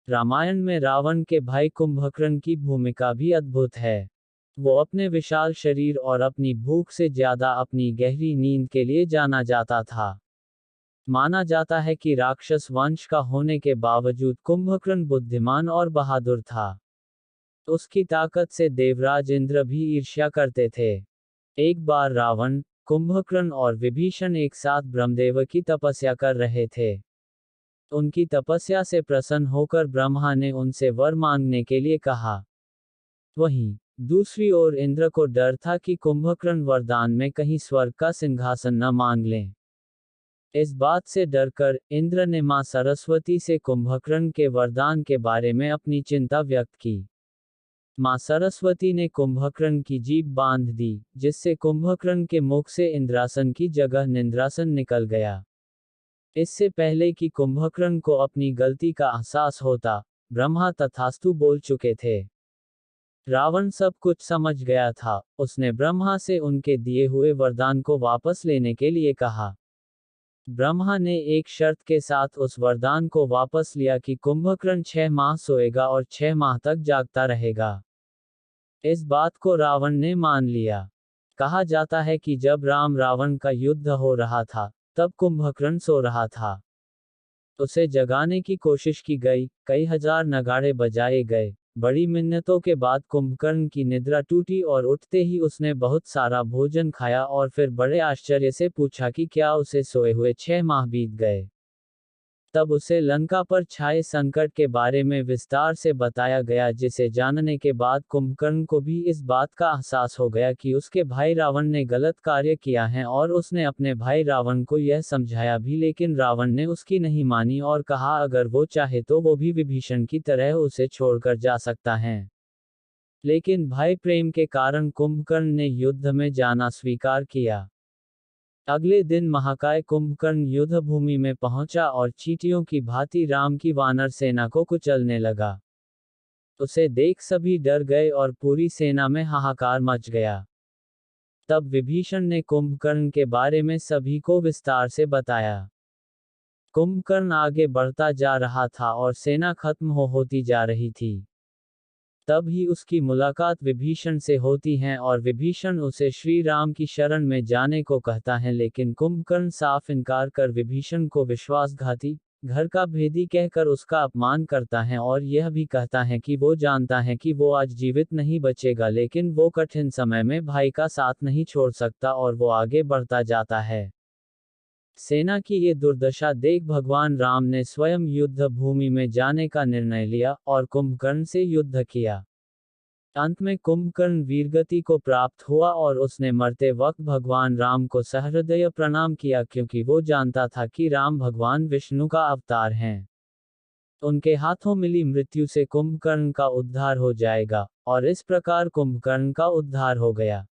रामायण में रावण के भाई कुंभकर्ण की भूमिका भी अद्भुत है। वो अपने विशाल शरीर और अपनी भूख से ज्यादा अपनी गहरी नींद के लिए जाना जाता था। माना जाता है कि राक्षस वंश का होने के बावजूद कुंभकर्ण बुद्धिमान और बहादुर था। उसकी ताकत से देवराज इंद्र भी ईर्ष्या करते थे। एक बार रावण, कुंभकर्ण और विभीषण एक साथ ब्रह्मदेव की तपस्या कर रहे थे। उनकी तपस्या से प्रसन्न होकर ब्रह्मा ने उनसे वर मांगने के लिए कहा। वहीं दूसरी ओर इंद्र को डर था कि कुंभकर्ण वरदान में कहीं स्वर्ग का सिंहासन न मांग लें। इस बात से डरकर इंद्र ने मां सरस्वती से कुंभकर्ण के वरदान के बारे में अपनी चिंता व्यक्त की। मां सरस्वती ने कुंभकर्ण की जीभ बांध दी, जिससे कुंभकर्ण के मुख से इंद्रासन की जगह निंद्रासन निकल गया। इससे पहले कि कुंभकर्ण को अपनी गलती का एहसास होता, ब्रह्मा तथास्तु बोल चुके थे। रावण सब कुछ समझ गया था। उसने ब्रह्मा से उनके दिए हुए वरदान को वापस लेने के लिए कहा। ब्रह्मा ने एक शर्त के साथ उस वरदान को वापस लिया कि कुंभकर्ण 6 माह सोएगा और 6 माह तक जागता रहेगा। इस बात को रावण ने मान लिया। कहा जाता है कि जब राम रावण का युद्ध हो रहा था, तब कुंभकर्ण सो रहा था। उसे जगाने की कोशिश की गई, कई हजार नगाड़े बजाए गए। बड़ी मिन्नतों के बाद कुंभकर्ण की निद्रा टूटी और उठते ही उसने बहुत सारा भोजन खाया और फिर बड़े आश्चर्य से पूछा कि क्या उसे सोए हुए 6 माह बीत गए। तब उसे लंका पर छाए संकट के बारे में विस्तार से बताया गया, जिसे जानने के बाद कुंभकर्ण को भी इस बात का एहसास हो गया कि उसके भाई रावण ने गलत कार्य किया है और उसने अपने भाई रावण को यह समझाया भी, लेकिन रावण ने उसकी नहीं मानी और कहा अगर वो चाहे तो वो भी विभीषण की तरह उसे छोड़कर जा सकता है। लेकिन भाई प्रेम के कारण कुंभकर्ण ने युद्ध में जाना स्वीकार किया। अगले दिन महाकाय कुंभकर्ण युद्ध भूमि में पहुंचा और चींटियों की भांति राम की वानर सेना को कुचलने लगा। उसे देख सभी डर गए और पूरी सेना में हाहाकार मच गया। तब विभीषण ने कुंभकर्ण के बारे में सभी को विस्तार से बताया। कुंभकर्ण आगे बढ़ता जा रहा था और सेना खत्म होती जा रही थी। तब ही उसकी मुलाकात विभीषण से होती है और विभीषण उसे श्री राम की शरण में जाने को कहता है, लेकिन कुंभकर्ण साफ इनकार कर विभीषण को विश्वासघाती, घर का भेदी कहकर उसका अपमान करता है और यह भी कहता है कि वो जानता है कि वो आज जीवित नहीं बचेगा, लेकिन वो कठिन समय में भाई का साथ नहीं छोड़ सकता और वो आगे बढ़ता जाता है। सेना की ये दुर्दशा देख भगवान राम ने स्वयं युद्ध भूमि में जाने का निर्णय लिया और कुंभकर्ण से युद्ध किया। अंत में कुंभकर्ण वीरगति को प्राप्त हुआ और उसने मरते वक्त भगवान राम को सहृदय प्रणाम किया, क्योंकि वो जानता था कि राम भगवान विष्णु का अवतार हैं। उनके हाथों मिली मृत्यु से कुंभकर्ण का उद्धार हो जाएगा, और इस प्रकार कुंभकर्ण का उद्धार हो गया।